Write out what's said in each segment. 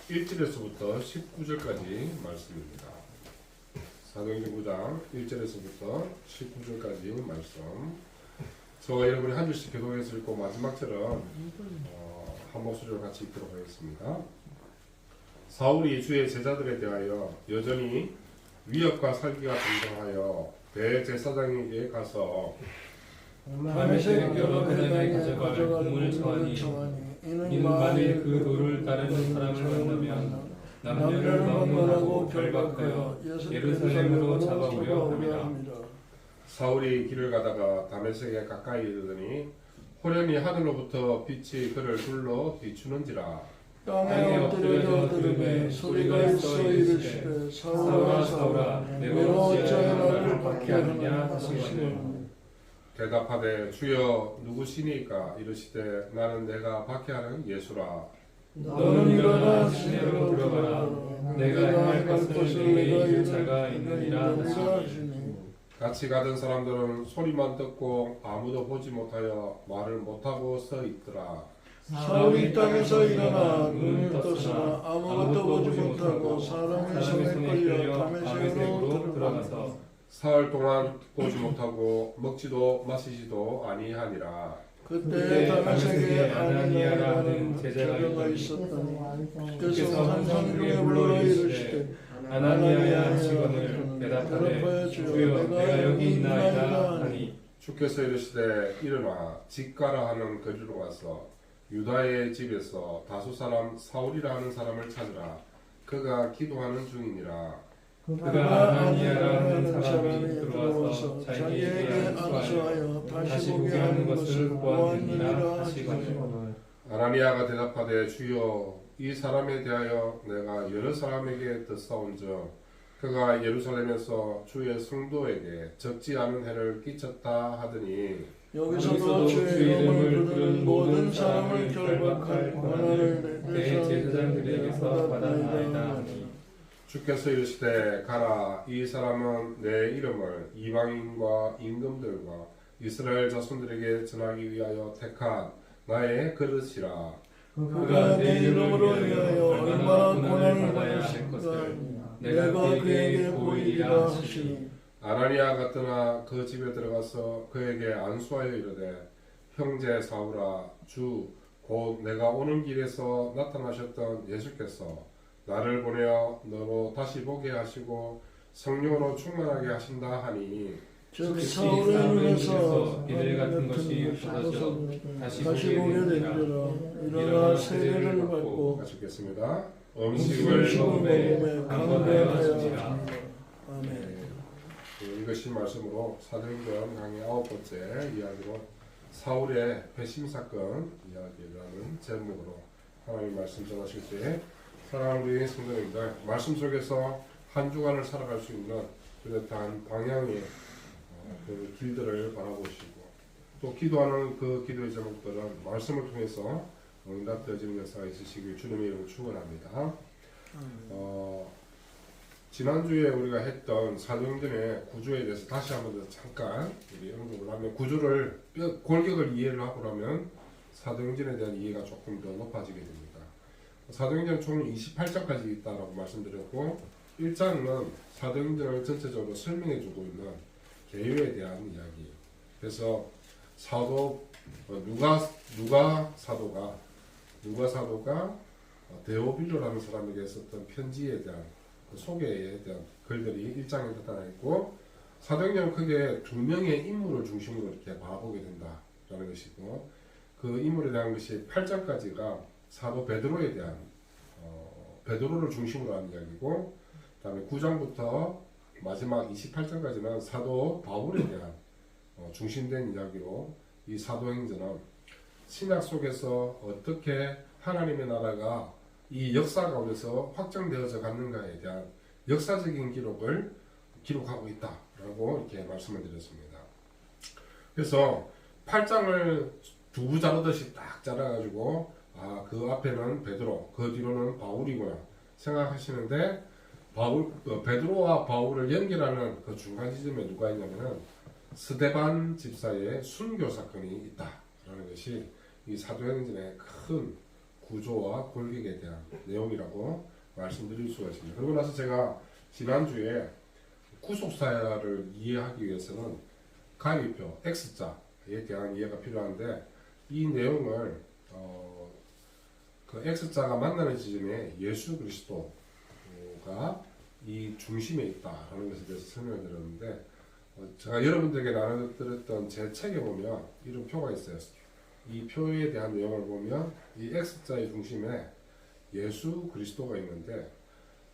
1절에서부터 19절까지 말씀입니다. 사도행전 9장 1절에서부터 19절까지 말씀. 저와 여러분이 한 줄씩 교독해서 읽고 마지막 절은 한 목소리로 같이 읽도록 하겠습니다. 사울이 주의 제자들에 대하여 여전히 위협과 살기가 등장하여 대제사장에게 가서 다메섹 여러 배당에 가져갈 금을 청하니 이는 만일 그 도를 따르는 사람을 만나면 남녀를 막론하고 결박하여 예루살렘으로 잡아오려 합니다. 사울이 길을 가다가 다메섹에 가까이 이르더니 호련히 하늘로부터 빛이 그를 둘러 비추는지라. 땅에 엎드려 들음에 소리가 있어 이르시되 사울아 사울아 내가 어찌하여 나를 박해하느냐 하시거늘. 대답하되 주여 누구시니까? 이르시되 나는 내가 박해하는 예수라. 너는 일어나 시내로 들어가라. 내가 행할 것을 내게 이를 자가 있느니라 하시니. 같이 가던 사람들은 소리만 듣고 아무도 보지 못하여 말을 못하고 서 있더라. 사울이 땅에서 일어나 눈을 떴으나 아무것도 보지 못하고 사람의 손에 끌려 다메섹으로 들어가서 사흘 동안 보지 못하고 먹지도 마시지도 아니하니라. 그때 다메섹에 아나니아라는 제자가 있었더니 그래서 환상 중에 불러 이르시되 아나니아야 하시거늘 대답하되 주여 내가 여기 있나이다 하니 주께서 이르시되 일어나 집가라 하는 거리로 가서 유다의 집에서 다수 사람 사울이라 하는 사람을 찾으라. 그가 기도하는 중이니라. 그가 아나니아라 하는 사람이 들어와서 자기에게 안수하여 다시 보게 하는 것을 보았느니라 하시거늘. 아나니아가 대답하되 주여 이 사람에 대하여 내가 여러 사람에게 듣사온즉 그가 예루살렘에서 주의 성도에게 적지 않은 해를 끼쳤다 하더니 여기서도 주의 이름을 부르는 모든 사람을 결박할 권한을 내 제사장들에게서 받았나이다 하니. 주께서 이르시되 가라. 이 사람은 내 이름을 이방인과 임금들과 이스라엘 자손들에게 전하기 위하여 택한 나의 그릇이라. 그가 내 이름으로 인하여 얼마나 고난을 받아야 할 것을 내가 그에게 보이리라 하시니. 아나니아가 떠나 그 집에 들어가서 그에게 안수하여 이르되 형제 사울아 주 곧 내가 오는 길에서 나타나셨던 예수께서 나를 보내어 너로 다시 보게 하시고 성령으로 충만하게 하신다 하니 즉 사울의 눈에서 비늘 같은 것이 없어져 다시 보게 되니라. 일어나 세례를 받고 하셨겠습니다. 음식을 먹음에 강건하였습니다. 아멘. 이것이 말씀으로 사도행전 강의 9번째 이야기로 사울의 배심 사건 이야기라는 제목으로 하나님 말씀 전하실 때 사랑하는 우리 성도님들 말씀 속에서 한 주간을 살아갈 수 있는 뚜렷한 방향의 그 길들을 바라보시고 또 기도하는 그 기도의 제목들은 말씀을 통해서 응답되어지는 역사가 있으시길 주님의 이름으로 축원합니다. 지난주에 우리가 했던 사도행전의 구조에 대해서 다시 한번 더 잠깐 우리 언급을 하면 구조를 골격을 이해를 하고 나면 사도행전에 대한 이해가 조금 더 높아지게 됩니다. 사도행전 총 28장까지 있다라고 말씀드렸고 1장은 사도행전을 전체적으로 설명해주고 있는 개요에 대한 이야기. 그래서 사도 누가 사도가 데오빌로라는 사람에게 썼던 편지에 대한 그 소개에 대한 글들이 1장에 나타나 있고 사도행전은 크게 두 명의 인물을 중심으로 이렇게 바라보게 된다라는 것이고 그 인물에 대한 것이 8장까지가 사도 베드로에 대한 베드로를 중심으로 하는 이야기고 그다음에 9장부터 마지막 28장까지는 사도 바울에 대한 중심된 이야기로 이 사도행전은 신약 속에서 어떻게 하나님의 나라가 이 역사 가운데서 확정되어져 갔는가에 대한 역사적인 기록을 기록하고 있다라고 이렇게 말씀을 드렸습니다. 그래서 8장을 두부 자르듯이 딱 자라가지고 그 앞에는 베드로, 그 뒤로는 바울이구나 생각하시는데 베드로와 바울을 연결하는 그 중간 지점에 누가 있냐면은 스데반 집사의 순교 사건이 있다라는 것이 이 사도행전의 큰 구조와 골격에 대한 내용이라고 말씀드릴 수가 있습니다. 그러고 나서 제가 지난주에 구속사를 이해하기 위해서는 가위표 X자에 대한 이해가 필요한데 이 내용을 그 X자가 만나는 지점에 예수 그리스도가 이 중심에 있다라는 것에 대해서 설명을 드렸는데 제가 여러분들에게 나눠드렸던 제 책에 보면 이런 표가 있어요. 이 표에 대한 내용을 보면 이 X자의 중심에 예수 그리스도가 있는데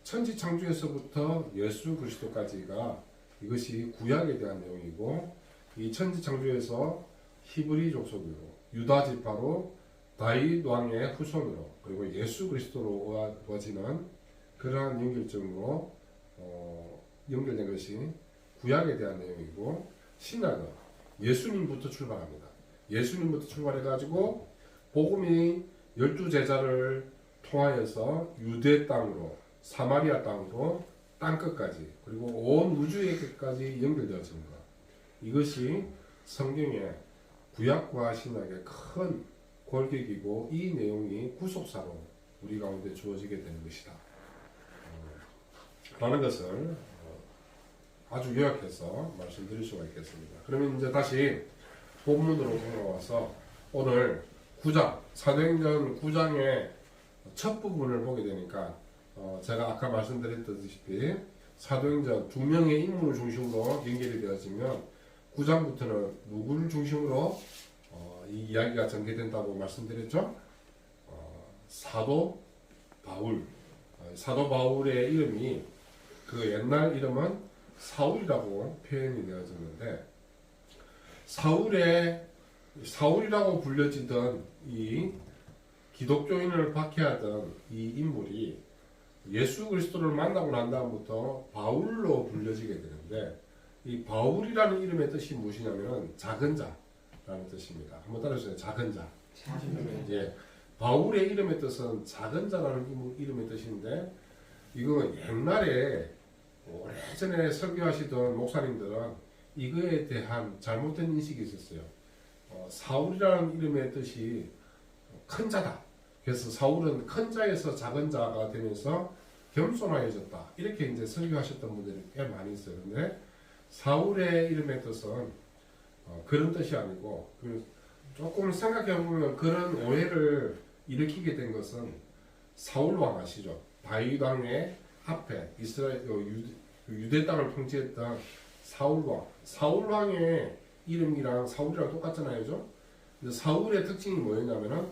천지 창조에서부터 예수 그리스도까지가 이것이 구약에 대한 내용이고 이 천지 창조에서 히브리 족속으로 유다 지파로 다윗 왕의 후손으로 그리고 예수 그리스도로 이루어지는 그러한 연결점으로 연결된 것이 구약에 대한 내용이고 신약은 예수님부터 출발합니다. 예수님부터 출발해가지고 복음이 12제자를 통하여서 유대 땅으로 사마리아 땅으로 땅끝까지 그리고 온 우주의 끝까지 연결되어지는 것. 이것이 성경의 구약과 신약의 큰 골격이고 이 내용이 구속사로 우리 가운데 주어지게 되는 것이다. 라는 것을 아주 요약해서 말씀드릴 수가 있겠습니다. 그러면 이제 다시 본문으로 돌아와서 오늘 9장, 사도행전 9장의 첫 부분을 보게 되니까 제가 아까 말씀드렸다시피 사도행전 두 명의 인물을 중심으로 연결이 되어지면 9장부터는 누구를 중심으로 이 이야기가 전개된다고 말씀드렸죠? 사도 바울. 사도 바울의 이름이 그 옛날 이름은 사울이라고 표현이 되어졌는데 사울이라고 불려지던 이 기독교인을 박해하던 이 인물이 예수 그리스도를 만나고 난 다음부터 바울로 불려지게 되는데 이 바울이라는 이름의 뜻이 무엇이냐면 작은 자라는 뜻입니다. 한번 따라해주세요. 작은 자. 예, 바울의 이름의 뜻은 작은 자라는 이름의 뜻인데 이거 옛날에 오래전에 설교하시던 목사님들은 이거에 대한 잘못된 인식이 있었어요. 사울이라는 이름의 뜻이 큰 자다. 그래서 사울은 큰 자에서 작은 자가 되면서 겸손해졌다. 이렇게 이제 설교하셨던 분들이 꽤 많이 있어요. 근데 사울의 이름의 뜻은 그런 뜻이 아니고 조금 생각해 보면 그런 오해를 일으키게 된 것은 사울 왕 아시죠? 다윗 왕의 앞에 이스라엘 유대 땅을 통치했던 사울 왕. 사울 왕의 이름이랑 사울이랑 똑같잖아요, 그죠? 근데 사울의 특징이 뭐였냐면은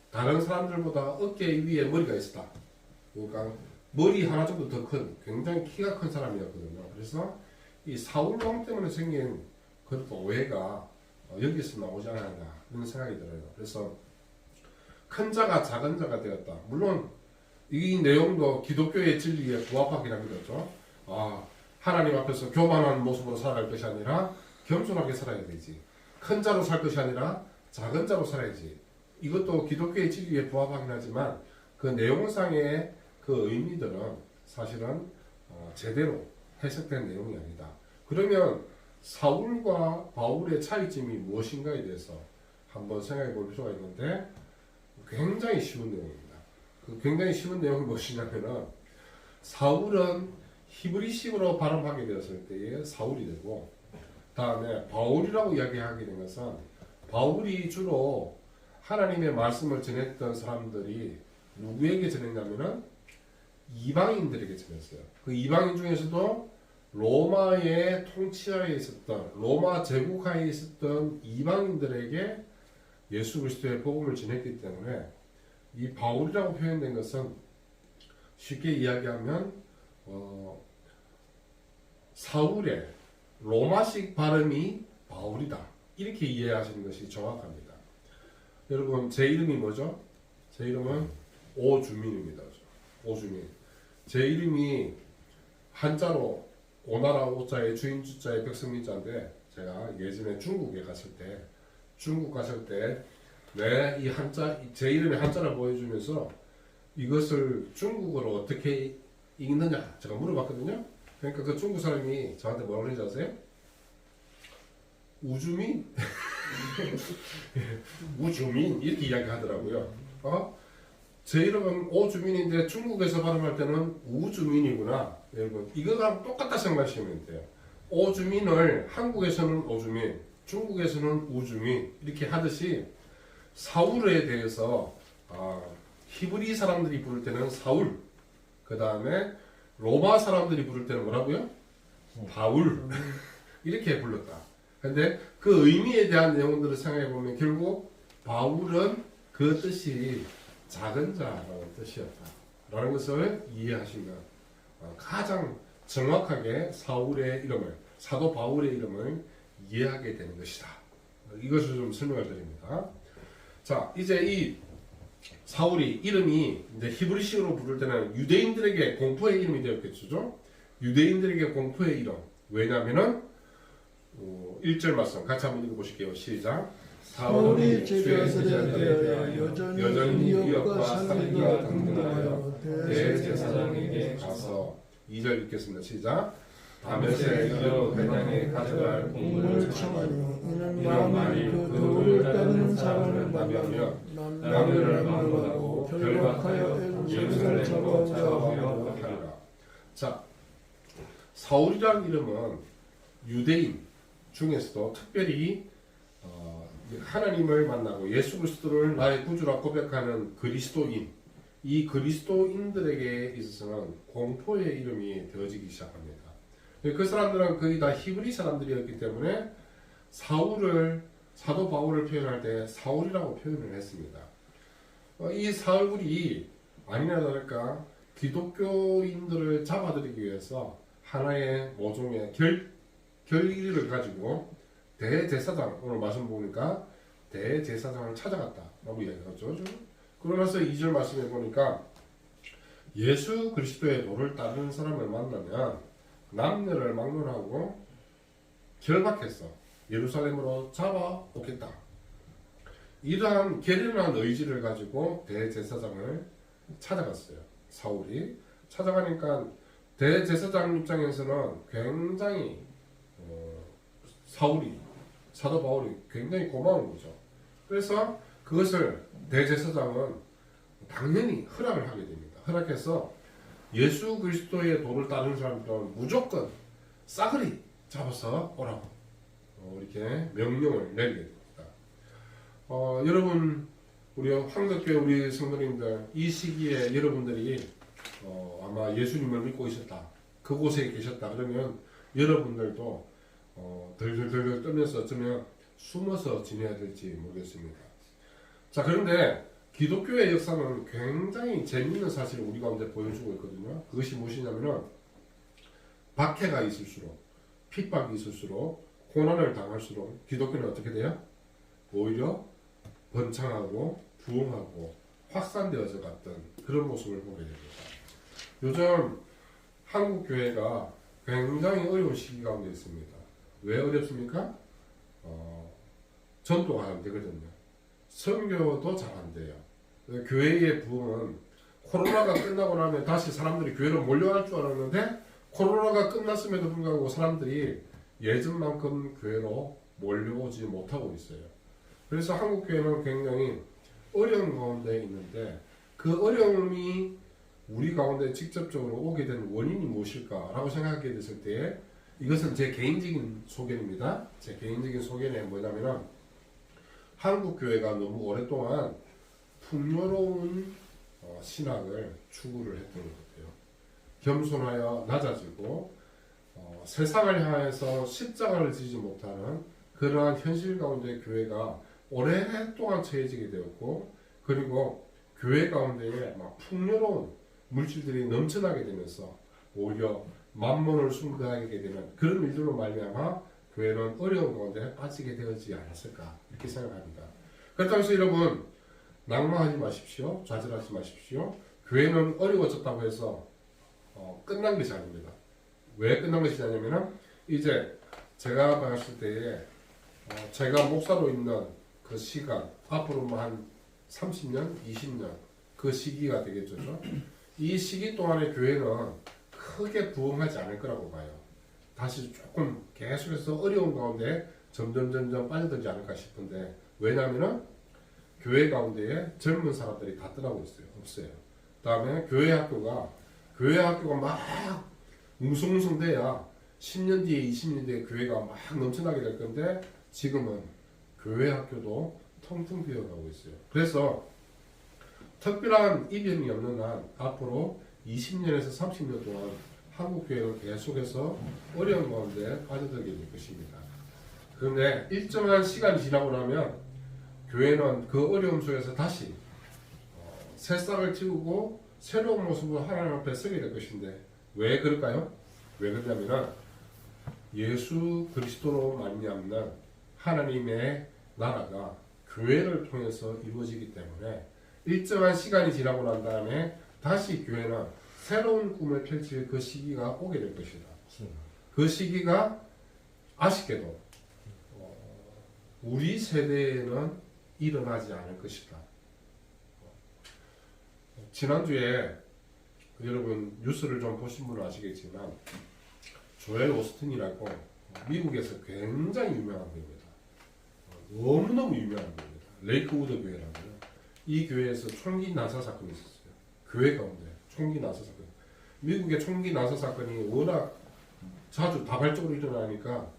다른 사람들보다 어깨 위에 머리가 있었다. 그러니까 머리 하나 정도 더 큰 굉장히 키가 큰 사람이었거든요. 그래서 이 사울 왕 때문에 생긴 그런 오해가 여기서 나오지 않았나 이런 생각이 들어요. 그래서 큰 자가 작은 자가 되었다. 물론 이 내용도 기독교의 진리에 부합하긴 합니다. 그렇죠? 하나님 앞에서 교만한 모습으로 살아갈 것이 아니라 겸손하게 살아야 되지. 큰 자로 살 것이 아니라 작은 자로 살아야지. 이것도 기독교의 진리에 부합하긴 하지만 그 내용상의 그 의미들은 사실은 제대로 해석된 내용이 아니다. 그러면 사울과 바울의 차이점이 무엇인가에 대해서 한번 생각해 볼 필요가 있는데 굉장히 쉬운 내용입니다. 그 굉장히 쉬운 내용이 무엇이냐면은 사울은 히브리식으로 발음하게 되었을 때에 사울이 되고 다음에 바울이라고 이야기하게 된 것은 바울이 주로 하나님의 말씀을 전했던 사람들이 누구에게 전했냐면은 이방인들에게 전했어요. 그 이방인 중에서도 로마의 통치하에 있었던 로마 제국하에 있었던 이방인들에게 예수 그리스도의 복음을 전했기 때문에 이 바울이라고 표현된 것은 쉽게 이야기하면 사울의 로마식 발음이 바울이다. 이렇게 이해하시는 것이 정확합니다. 여러분 제 이름이 뭐죠? 제 이름은 오주민입니다. 오주민. 제 이름이 한자로 오나라 오자에 주인 주자에 백성민자인데 제가 예전에 중국에 갔을 때 내 이 한자 제 이름의 한자를 보여주면서 이것을 중국어로 어떻게 읽느냐 제가 물어봤거든요. 그러니까 그 중국 사람이 저한테 뭐라고 그러는지 아세요? 우주민? 우주민 이렇게 이야기하더라고요. 제 이름은 오주민인데 중국에서 발음할 때는 우주민이구나. 여러분 이거랑 똑같다 생각하시면 돼요. 오주민을 한국에서는 오주민, 중국에서는 우주민 이렇게 하듯이 사울에 대해서 히브리 사람들이 부를 때는 사울, 그 다음에 로마 사람들이 부를 때는 뭐라고요? 바울 이렇게 불렀다. 근데 그 의미에 대한 내용들을 생각해 보면 결국 바울은 그 뜻이 작은 자라는 뜻이었다 라는 것을 이해하시면 가장 정확하게 사울의 이름을, 사도 바울의 이름을 이해하게 되는 것이다. 이것을 좀 설명을 드립니다. 자, 이제 이 사울이 이름이 이제 히브리식으로 부를 때는 유대인들에게 공포의 이름이 되었겠죠. 유대인들에게 공포의 이름. 왜냐하면은 1절 말씀 같이 한번 읽어보실게요. 시작. 사울이 제자들에 대하여 여전히 위협과 살인과 등등하여 대제사장에게 가서 2절 읽겠습니다. 시작. 다메섹 여러 회당에 가져갈 공문을 청하니 이는 이런 많이 말이 그 도를 따르는 사람을 만나며 남녀를 막론하고 결박하여 예루살렘으로 잡아오려 하리라. 자, 사울이라는 이름은 유대인 중에서도 특별히 하나님을 만나고 예수 그리스도를 나의 구주라 고백하는 그리스도인, 이 그리스도인들에게 있어서는 공포의 이름이 되어지기 시작합니다. 그 사람들은 거의 다 히브리 사람들이었기 때문에 사울을, 사도 바울을 표현할 때 사울이라고 표현을 했습니다. 이 사울이 아니나 다를까 기독교인들을 잡아들이기 위해서 하나의 모종의 결의를 가지고 대제사장, 오늘 말씀 보니까 대제사장을 찾아갔다 라고 이야기하죠. 그러면서 2절 말씀해 보니까 예수 그리스도의 도를 따르는 사람을 만나면 남녀를 막론하고 결박해서 예루살렘으로 잡아오겠다. 이러한 계련한 의지를 가지고 대제사장을 찾아갔어요. 사울이 찾아가니까 대제사장 입장에서는 굉장히 사도 바울이 굉장히 고마운 거죠. 그래서 그것을 대제사장은 당연히 허락을 하게 됩니다. 허락해서 예수 그리스도의 도를 따르는 사람들은 무조건 싸그리 잡아서 오라고 이렇게 명령을 내리게 됩니다. 여러분 우리 황덕교회 우리 성도님들 이 시기에 여러분들이 아마 예수님을 믿고 있었다, 그곳에 계셨다 그러면 여러분들도 덜덜덜 떨면서 어쩌면 숨어서 지내야 될지 모르겠습니다. 자, 그런데 기독교의 역사는 굉장히 재미있는 사실을 우리 가운데 보여주고 있거든요. 그것이 무엇이냐면은 박해가 있을수록, 핍박이 있을수록, 고난을 당할수록 기독교는 어떻게 돼요? 오히려 번창하고 부흥하고 확산되어져 갔던 그런 모습을 보게 됩니다. 요즘 한국 교회가 굉장히 어려운 시기 가운데 있습니다. 왜 어렵습니까? 전도가 안 되거든요. 선교도 잘 안 돼요. 교회의 부흥은 코로나가 끝나고 나면 다시 사람들이 교회로 몰려갈 줄 알았는데 코로나가 끝났음에도 불구하고 사람들이 예전만큼 교회로 몰려오지 못하고 있어요. 그래서 한국 교회는 굉장히 어려운 가운데 있는데 그 어려움이 우리 가운데 직접적으로 오게 된 원인이 무엇일까라고 생각하게 됐을 때 이것은 제 개인적인 소견입니다. 제 개인적인 소견은 뭐냐면은 한국 교회가 너무 오랫동안 풍요로운 신학을 추구를 했던 것 같아요. 겸손하여 낮아지고 세상을 향해서 십자가를 지지 못하는 그러한 현실 가운데 교회가 오랫동안 처해지게 되었고, 그리고 교회 가운데에 막 풍요로운 물질들이 넘쳐나게 되면서 오히려 만몬을 숭배하게 되는 그런 일들로 말미암아 교회는 어려운 가운데 빠지게 되었지 않았을까 이렇게 생각합니다. 그렇다고 해서 여러분 낙망하지 마십시오. 좌절하지 마십시오. 교회는 어려워졌다고 해서 끝난 것이 아닙니다. 왜 끝난 것이 아니냐면 이제 제가 봤을 때에 제가 목사로 있는 그 시간 앞으로 뭐 한 30년, 20년 그 시기가 되겠죠. 이 시기 동안에 교회는 크게 부흥하지 않을 거라고 봐요. 다시 조금 계속해서 어려운 가운데 점점 빠져들지 않을까 싶은데, 왜냐하면 교회 가운데에 젊은 사람들이 다 떠나고 있어요. 없어요. 그다음에 교회 학교가 막 웅성웅성 돼야 10년 뒤에 20년 뒤에 교회가 막 넘쳐나게 될 건데 지금은 교회 학교도 텅텅 비어가고 있어요. 그래서 특별한 이변이 없는 한 앞으로 20년에서 30년 동안 한국 교회는 계속해서 어려운 가운데 빠져들게 될 것입니다. 그런데 일정한 시간이 지나고 나면 교회는 그 어려움 속에서 다시 새싹을 틔우고 새로운 모습으로 하나님 앞에 서게 될 것인데 왜 그럴까요? 왜 그러냐면은 예수 그리스도로 말미암는 하나님의 나라가 교회를 통해서 이루어지기 때문에 일정한 시간이 지나고 난 다음에 다시 교회는 새로운 꿈을 펼칠 그 시기가 오게 될 것이다. 그 시기가 아쉽게도 우리 세대에는 일어나지 않을 것이다. 지난주에 여러분 뉴스를 좀 보신 분은 아시겠지만 조엘 오스틴이라고 미국에서 굉장히 유명한 교회입니다. 너무너무 유명한 교회입니다. 레이크우드 교회라고요. 이 교회에서 총기 난사 사건이 있었어요. 교회 가운데 총기 난사 사건. 미국의 총기 난사 사건이 워낙 자주 다발적으로 일어나니까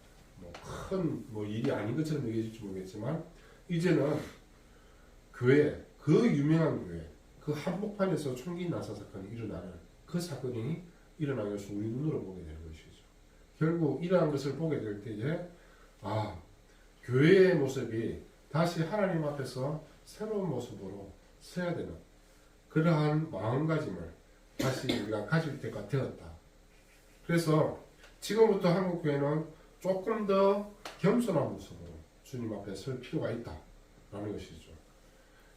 큰 일이 아닌 것처럼 여겨질지 모르겠지만 이제는 교회, 그 유명한 교회, 그 한복판에서 총기 난사 사건이 일어나는 그 사건이 일어나는 것을 우리 눈으로 보게 되는 것이죠. 결국 이러한 것을 보게 될 때에 교회의 모습이 다시 하나님 앞에서 새로운 모습으로 서야 되는 그러한 마음가짐을 다시 우리가 가질 때가 되었다. 그래서 지금부터 한국교회는 조금 더 겸손한 모습으로 주님 앞에 설 필요가 있다라는 것이죠.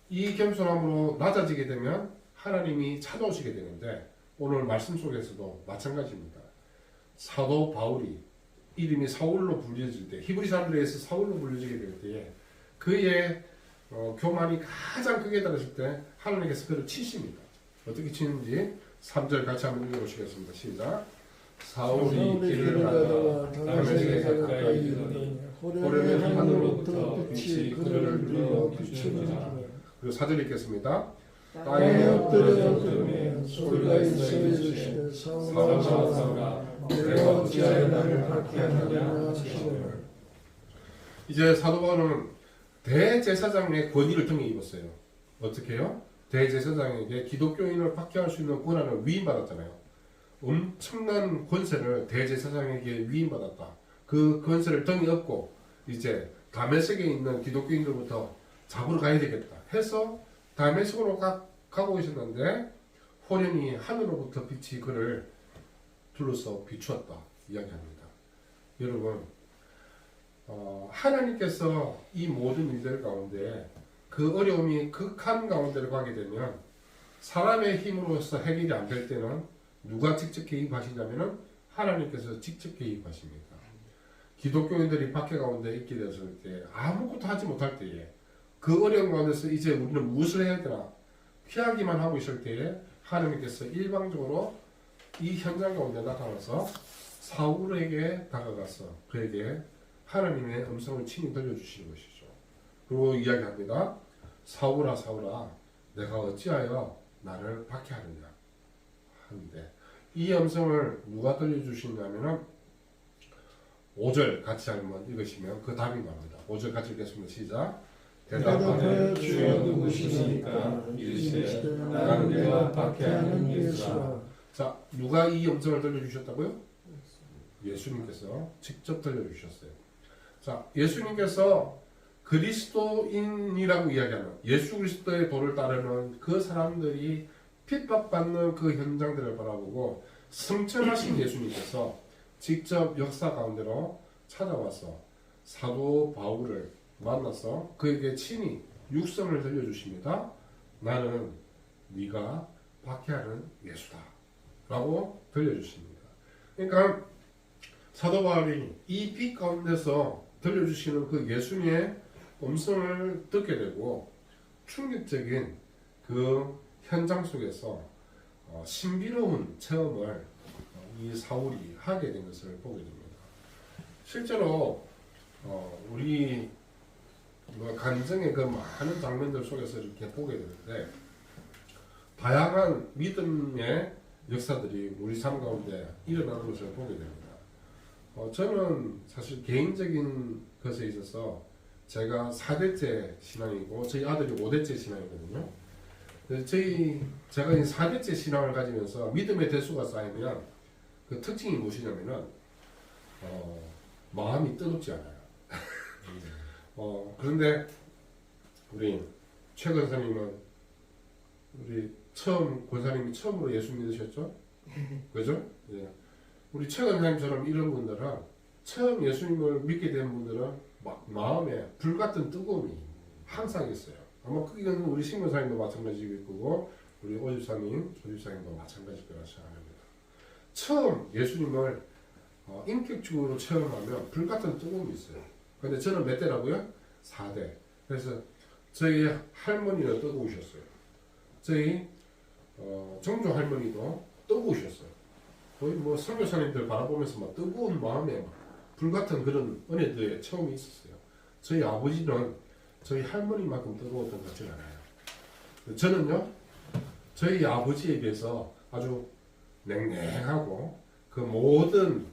이 겸손함으로 낮아지게 되면 하나님이 찾아오시게 되는데 오늘 말씀 속에서도 마찬가지입니다. 사도 바울이 이름이 사울로 불려질 때 히브리 사람들에 의해서 사울로 불려지게 될 때에 그의 교만이 가장 크게 달했을 때 하나님께서 그를 치십니다. 어떻게 치는지 3절 같이 한번 읽어보시겠습니다. 시작. 사울이 길을 가다가 다메섹에 가까이 이르더니 호련히 하늘로부터 빛이 그를 눌러 비추니라. 그리고 4절 읽겠습니다. 땅에 엎드려 들으며 소리가 있어 이르시되 사울아 내가 어찌하여 나를 박해하느냐 하시더라. 이제 사도 바울은 대제사장의 권위를 등에 입었어요. 어떻게 해요? 대제사장에게 기독교인을 박해할 수 있는 권한을 위임받았잖아요. 엄청난 권세를 대제사장에게 위임받았다. 그 권세를 등에 업고 이제 다메섹에 있는 기독교인들부터 잡으러 가야 되겠다 해서 다메섹으로 가고 있었는데 호련히 하늘로부터 빛이 그를 둘러서 비추었다 이야기합니다. 여러분 하나님께서 이 모든 일들 가운데 그 어려움이 극한 가운데로 가게 되면 사람의 힘으로서 해결이 안 될 때는 누가 직접 개입하시냐면은 하나님께서 직접 개입하십니다. 기독교인들이 박해 가운데 있게 되었을 때 아무것도 하지 못할 때에 그 어려운 가운데서 이제 우리는 무엇을 해야 되나 피하기만 하고 있을 때에 하나님께서 일방적으로 이 현장 가운데 나타나서 사울에게 다가가서 그에게 하나님의 음성을 친히 들려주시는 것이죠. 그리고 이야기합니다. 사울아 사울아 내가 어찌하여 나를 박해하느냐 하는데 이 음성을 누가 들려주시냐면은 5절 같이 한번 읽으시면 그 답이 나옵니다. 5절 같이 읽겠습니다. 시작. 대답하되 주여 누구시니까 이르시되 나는 내가 박해하는 예수라. 자, 누가 이 음성을 들려주셨다고요? 예수님께서 직접 들려주셨어요. 자, 예수님께서 그리스도인이라고 이야기하는 예수 그리스도의 도를 따르는 그 사람들이 핍박받는 그 현장들을 바라보고 승천하신 예수님께서 직접 역사 가운데로 찾아와서 사도 바울을 만나서 그에게 친히 육성을 들려주십니다. 나는 네가 박해하는 예수다 라고 들려주십니다. 그러니까 사도 바울이 이 빛 가운데서 들려주시는 그 예수님의 음성을 듣게 되고 충격적인 그 현장 속에서 신비로운 체험을 이 사울이 하게 된 것을 보게 됩니다. 실제로 우리 뭐 간증의 그 많은 장면들 속에서 이렇게 보게 되는데 다양한 믿음의 역사들이 우리 삶 가운데 일어나는 것을 보게 됩니다. 저는 사실 개인적인 것에 있어서 제가 4대째 신앙이고 저희 아들이 5대째 신앙이거든요. 그래서 제가 이 4대째 신앙을 가지면서 믿음의 대수가 쌓이면 그 특징이 무엇이냐면은 마음이 뜨겁지 않아요. 그런데 우리 최 권사님은 우리 권사님이 처음으로 예수 믿으셨죠? 그죠? 예. 우리 최 권사님처럼 이런 분들은 처음 예수님을 믿게 된 분들은 마음에 불같은 뜨거움이 항상 있어요. 아마 그건 우리 신권사님도 마찬가지일 거고 우리 오집사님, 조집사님도 마찬가지일 거라 생각합니다. 처음 예수님을 인격적으로 체험하면 불같은 뜨거움이 있어요. 근데 저는 몇 대라고요? 4대. 그래서 저희 할머니는 뜨거우셨어요. 저희 정조 할머니도 뜨거우셨어요. 거의 뭐 선교사님들 바라보면서 막 뜨거운 마음에 막 불같은 그런 은혜들의 처음이 있었어요. 저희 아버지는 저희 할머니만큼 뜨거웠던 것 같지는 않아요. 저는요, 저희 아버지에 비해서 아주 냉랭하고 그 모든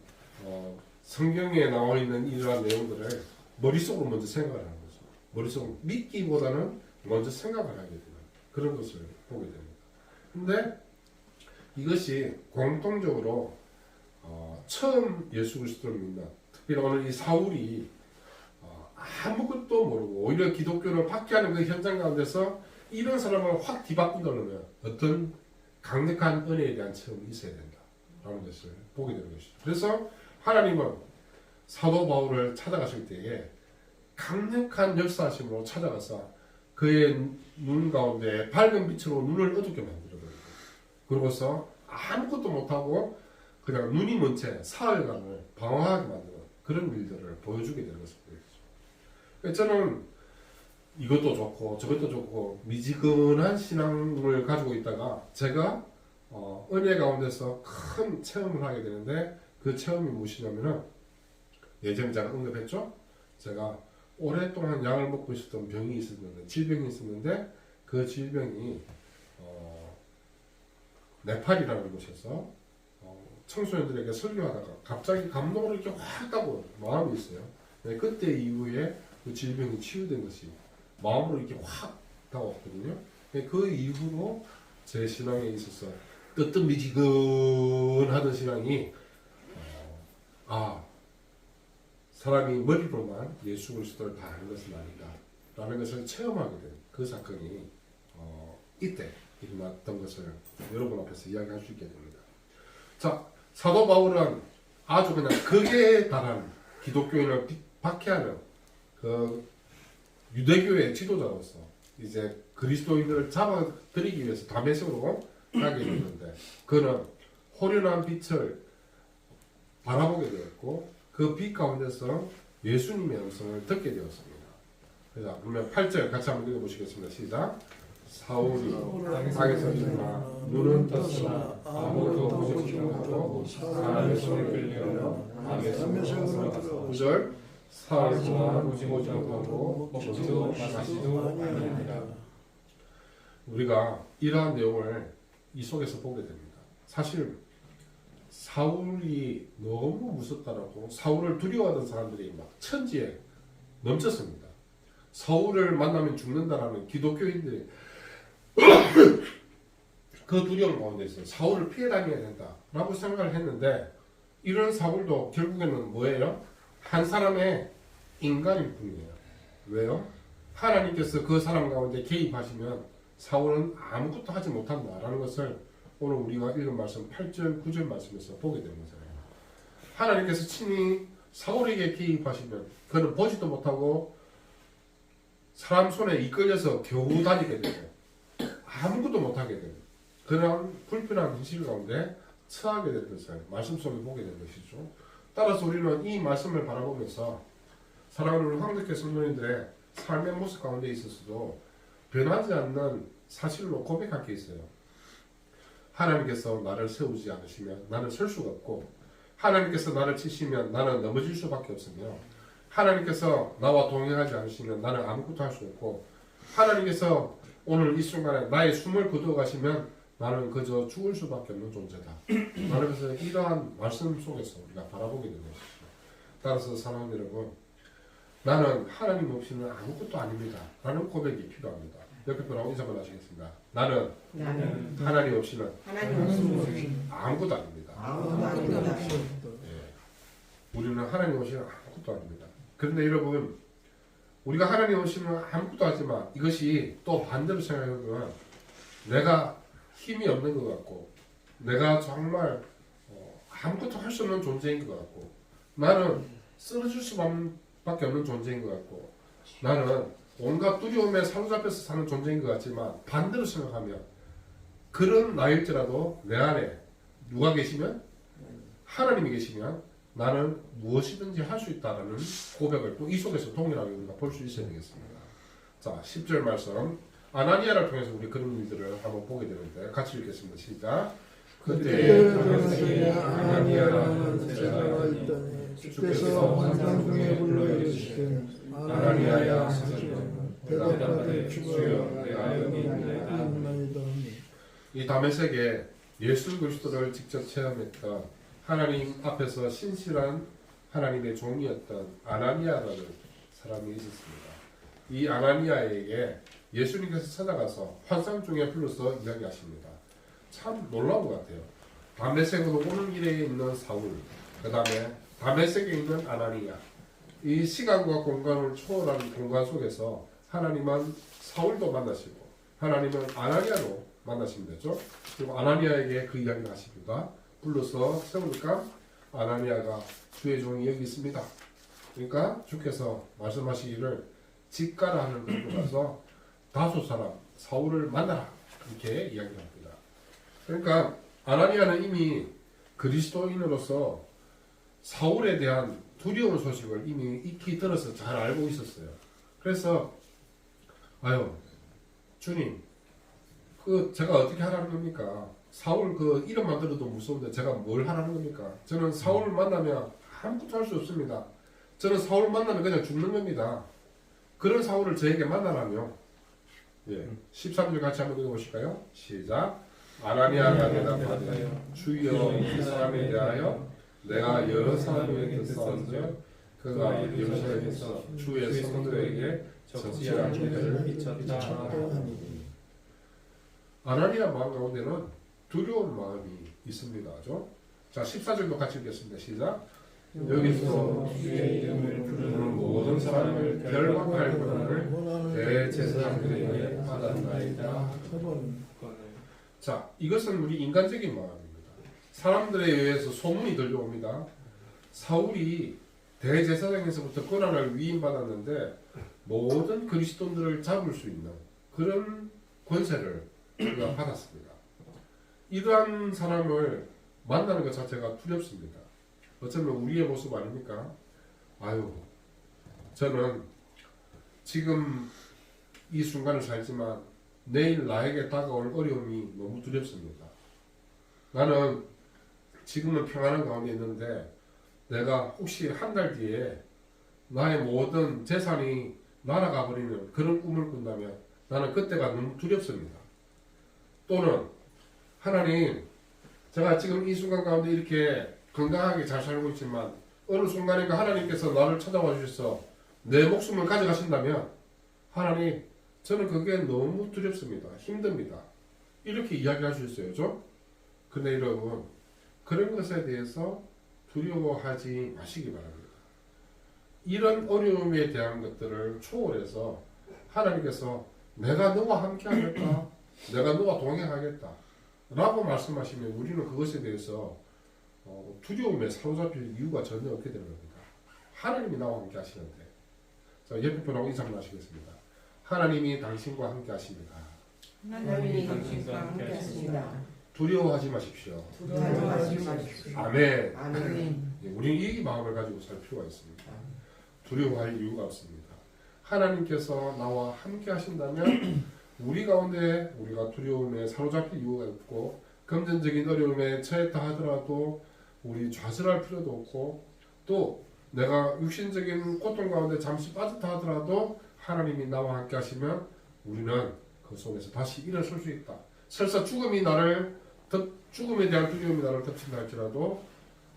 성경에 나와 있는 이러한 내용들을 머릿속으로 먼저 생각을 하는 거죠. 머릿속으로 믿기보다는 먼저 생각을 하게 되는 그런 것을 보게 됩니다. 근데 이것이 공통적으로 처음 예수 그리스도를 믿는 특별히 오늘 이 사울이 아무것도 모르고 오히려 기독교를 박해하는 그 현장 가운데서 이런 사람을 확 뒤바꾸려면 어떤 강력한 은혜에 대한 체험이 있어야 된다라는 것을 보게 되는 것이죠. 그래서 하나님은 사도 바울을 찾아가실 때에 강력한 역사하심으로 찾아가서 그의 눈 가운데 밝은 빛으로 눈을 어둡게 만들어버리고 그러고서 아무것도 못하고 그냥 눈이 먼 채 사흘간을 방황하게 만드는 그런 일들을 보여주게 되는 것을 보여주죠. 저는 이것도 좋고 저것도 좋고 미지근한 신앙을 가지고 있다가 제가 은혜 가운데서 큰 체험을 하게 되는데 그 체험이 무엇이냐면은 예전에 제가 언급했죠. 제가 오랫동안 약을 먹고 있었던 병이 있었는데 질병이 있었는데 그 질병이 네팔이라는 곳에서 청소년들에게 설교하다가 갑자기 감동으로 이렇게 확 가고 마음이 있어요. 네, 그때 이후에 그 질병이 치유된 것이 마음으로 이렇게 확 다왔거든요. 그 이후로 제 신앙에 있어서 뜨뜻미지근하던 신앙이 사람이 머리로만 예수 그리스도를 다 아는 것은 아니다 라는 것을 체험하게 된 그 사건이 이때 일어났던 것을 여러분 앞에서 이야기할 수 있게 됩니다. 자, 사도 바울은 아주 그냥 극에 달한 기독교인을 박해하는 그 유대교의 지도자로서 이제 그리스도인들을 잡아들이기 위해서 다메섹으로 가게 됐는데 그는 호련한 빛을 바라보게 되었고 그 빛 가운데서 예수님의 음성을 듣게 되었습니다. 자, 그러면 8절 같이 한번 읽어보시겠습니다. 시작. 사울이 땅에서 일어나 눈은 떴으나 아무것도 보지 못하고 사람의 손에 끌려 밤에서 들어가서 9절 사울이나 보지 못하고 먹지도 마시지도 아니하니라. 우리가 이러한 내용을 이 속에서 보게 됩니다. 사실 사울이 너무 무섭다라고 사울을 두려워하던 사람들이 막 천지에 넘쳤습니다. 사울을 만나면 죽는다라는 기독교인들이 그 두려움 가운데서 사울을 피해 다녀야 된다라고 생각을 했는데 이런 사울도 결국에는 뭐예요? 한 사람의 인간일 뿐이에요. 왜요? 하나님께서 그 사람 가운데 개입하시면 사울은 아무것도 하지 못한다라는 것을 오늘 우리가 읽은 말씀 8절 9절 말씀에서 보게 되는 거잖아요. 하나님께서 친히 사울에게 개입하시면 그는 보지도 못하고 사람 손에 이끌려서 겨우 다니게 되고 아무것도 못하게 되고 그런 불편한 현실 가운데 처하게 된 것을 말씀 속에 보게 된 것이죠. 따라서 우리는 이 말씀을 바라보면서 사랑하는 황덕회 성도님들의 삶의 모습 가운데 있어서도 변하지 않는 사실로 고백할 게 있어요. 하나님께서 나를 세우지 않으시면 나는 설 수가 없고 하나님께서 나를 치시면 나는 넘어질 수밖에 없으며 하나님께서 나와 동행하지 않으시면 나는 아무것도 할 수 없고 하나님께서 오늘 이 순간에 나의 숨을 거두어 가시면 나는 그저 죽을 수밖에 없는 존재다. 나는 그래서 이러한 말씀 속에서 우리가 바라보게 되는 것이죠. 따라서 사랑하는 여러분, 나는 하나님 없이는 아무것도 아닙니다. 라는 고백이 필요합니다. 옆에 분하고 인사 한번 하시겠습니다. 나는 하나님 없이는 아무것도 아닙니다. 우리는 하나님 없이는 아무것도 아닙니다. 그런데 여러분, 우리가 하나님 없이는 아무것도 하지만 이것이 또 반대로 생각해보면 내가 힘이 없는 것 같고 내가 정말 아무것도 할 수 없는 존재인 것 같고 나는 쓰러질 수밖에 없는 존재인 것 같고 나는 온갖 두려움에 사로잡혀서 사는 존재인 것 같지만 반대로 생각하면 그런 나일지라도 내 안에 누가 계시면 하나님이 계시면 나는 무엇이든지 할 수 있다라는 고백을 또 이 속에서 동일하게 우리가 볼 수 있어야 되겠습니다. 자, 10절 말씀 아나니아를 통해서 우리 그런 일들을 한번 보게 되는데 같이 읽겠습니다. 시작. 그때 다메섹에 아나니아라는 제자가 있더니 주께서 환상 중에 불러 이르시되 아나니아야 하시되 대답하되 주여 내가 여기 있나이다. 이 다메섹에 예수 그리스도를 직접 체험했던 하나님 앞에서 신실한 하나님의 종이었던 아나니아라는 사람이 있었습니다. 이 아나니아에게 예수님께서 찾아가서 환상 중에 불러서 이야기하십니다. 참 놀라운 것 같아요. 다메섹으로 오는 길에 있는 사울, 그 다음에 다메섹에 있는 아나니아, 이 시간과 공간을 초월하는 공간 속에서 하나님은 사울도 만나시고 하나님은 아나니아로 만나시면 되죠. 그리고 아나니아에게 그 이야기를 하십니다. 불러서 세우니까 아나니아가 주의 종이 여기 있습니다. 그러니까 주께서 말씀하시기를 집 가라 하는 곳으로 가서 다섯 사람 사울을 만나라 이렇게 이야기를 합니다. 그러니까 아나니아는 이미 그리스도인으로서 사울에 대한 두려운 소식을 이미 익히 들어서 잘 알고 있었어요. 그래서 아유 주님 그 제가 어떻게 하라는 겁니까? 사울 그 이름만 들어도 무서운데 제가 뭘 하라는 겁니까? 저는 사울을 만나면 아무것도 할 수 없습니다. 저는 사울 만나면 그냥 죽는 겁니다. 그런 사울을 저에게 만나라며 13절 같이 한번 읽어보실까요? 시작. 아나니아가 대답하되 주여 이 사람에 대하여 내가 여러 사람에게 듣사온즉 그가 예루살렘에서 주의 성도에게 적지 않게 해를 끼쳤다. 아나니아 마음 가운데는 두려운 마음이 있습니다. 자 14절도 같이 읽겠습니다. 시작. 여기서 주의 이름을 부르는 모든 사람을 결박할 권한을 대제사장들에게 받았나이다. 자, 이것은 우리 인간적인 마음입니다. 사람들에 의해서 소문이 들려옵니다. 사울이 대제사장에서부터 권한을 위임받았는데 모든 그리스도인들을 잡을 수 있는 그런 권세를 그가 받았습니다. 이러한 사람을 만나는 것 자체가 두렵습니다. 어쩌면 우리의 모습 아닙니까? 아유, 저는 지금 이 순간을 살지만 내일 나에게 다가올 어려움이 너무 두렵습니다. 나는 지금은 평안한 가운데 있는데 내가 혹시 한 달 뒤에 나의 모든 재산이 날아가 버리는 그런 꿈을 꾼다면 나는 그때가 너무 두렵습니다. 또는 하나님, 제가 지금 이 순간 가운데 이렇게 건강하게 잘 살고 있지만 어느 순간인가 하나님께서 나를 찾아와 주셔서 내 목숨을 가져가신다면 하나님, 저는 그게 너무 두렵습니다. 힘듭니다. 이렇게 이야기할 수 있어요. 그렇죠? 근데 여러분, 그런 것에 대해서 두려워하지 마시기 바랍니다. 이런 어려움에 대한 것들을 초월해서 하나님께서 내가 너와 함께 하겠다. 내가 너와 동행하겠다. 라고 말씀하시면 우리는 그것에 대해서 두려움에 사로잡힐 이유가 전혀 없게 되는 겁니다. 하나님이 나와 함께 하시는데. 자, 옆에 분하고 인사 한번 하시겠습니다. 하나님이 당신과 함께 하십니다. 하나님이 당신과 함께 하십니다. 두려워하지 마십시오. 두려워하지 마십시오. 아멘. 아멘. 우리는 이 마음을 가지고 살 필요가 있습니다. 두려워할 이유가 없습니다. 하나님께서 나와 함께 하신다면 우리 가운데 우리가 두려움에 사로잡힐 이유가 없고 금전적인 어려움에 처했다 하더라도 우리 좌절할 필요도 없고 또 내가 육신적인 고통 가운데 잠시 빠졌다 하더라도 하나님이 나와 함께 하시면 우리는 그 속에서 다시 일어설 수 있다. 설사 죽음에 대한 두려움이 나를 덮친다 할지라도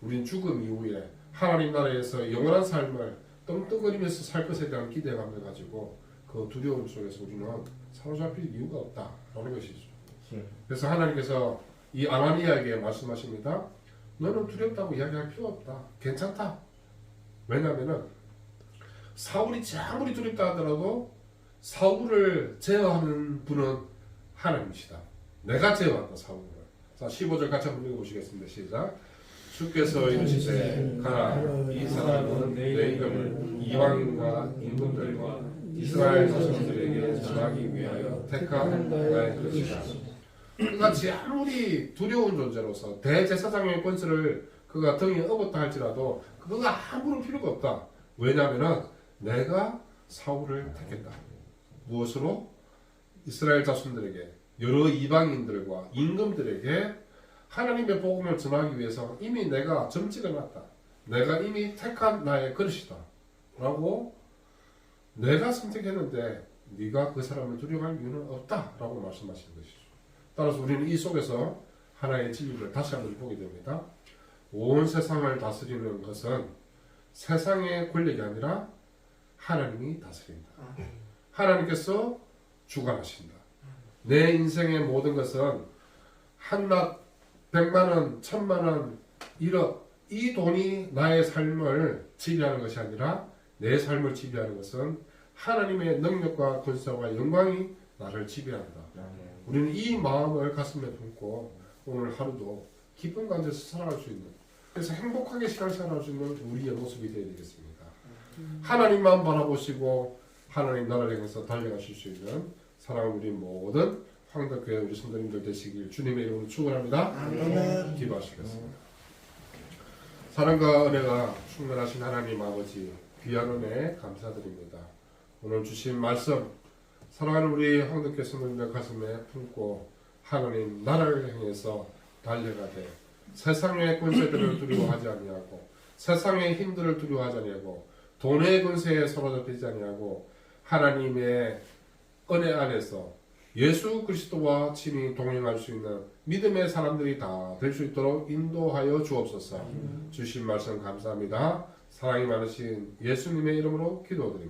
우린 죽음 이후에 하나님 나라에서 영원한 삶을 떵떵거리면서 살 것에 대한 기대감을 가지고 그 두려움 속에서 우리는 사로잡힐 이유가 없다라는 것이죠. 그래서 하나님께서 이 아나니아에게 말씀하십니다. 너는 두렵다고 이야기할 필요 없다. 괜찮다. 왜냐하면은 사울이 아무리 두렵다 하더라도 사울을 제어하는 분은 하나님이시다. 내가 제어한다 사울을. 자 15절 같이 한번 읽어보시겠습니다. 시작. 주께서 이르시되 가라 이 사람은 내 이름을 이방인과 임금들과 이스라엘 자손들에게 전하기 위하여 택한 나의 것이다. 그같이 아무리 두려운 존재로서 대제사장의 권세를 그가 등에 업었다 할지라도 그가 아무런 필요가 없다. 왜냐하면 내가 사울을 택했다. 무엇으로? 이스라엘 자손들에게 여러 이방인들과 임금들에게 하나님의 복음을 전하기 위해서 이미 내가 점찍어놨다. 내가 이미 택한 나의 그릇이다. 라고 내가 선택했는데 네가 그 사람을 두려워할 이유는 없다. 라고 말씀하시는 것이죠. 따라서 우리는 이 속에서 하나의 진리를 다시 한번 보게 됩니다. 온 세상을 다스리는 것은 세상의 권력이 아니라 하나님이 다스린다. 하나님께서 주관하신다. 내 인생의 모든 것은 한낱 100만원, 1000만원, 1억 이 돈이 나의 삶을 지배하는 것이 아니라 내 삶을 지배하는 것은 하나님의 능력과 권세와 영광이 나를 지배한다. 우리는 이 마음을 가슴에 품고 오늘 하루도 기쁨 가운데서 살아갈 수 있는, 그래서 행복하게 시간 살아갈 수 있는 우리의 모습이 되어야 되겠습니다. 하나님만 바라보시고 하나님 나라를 향해서 달려가실 수 있는 사랑하는 우리 모든 황덕교회 우리 성도님들 되시길 주님의 이름으로 축원합니다. 아멘. 기도하시겠습니다. 사랑과 은혜가 충만하신 하나님 아버지 귀한 은혜 감사드립니다. 오늘 주신 말씀 사랑하는 우리 황덕교회 성도님들 가슴에 품고 하나님 나라를 향해서 달려가되 세상의 권세들을 두려워하지 아니하고 세상의 힘들을 두려워하지 아니하고 돈의 권세에 사로잡히지 아니하고 하나님의 은혜 안에서 예수 그리스도와 친히 동행할 수 있는 믿음의 사람들이 다 될 수 있도록 인도하여 주옵소서. 주신 말씀 감사합니다. 사랑이 많으신 예수님의 이름으로 기도드립니다.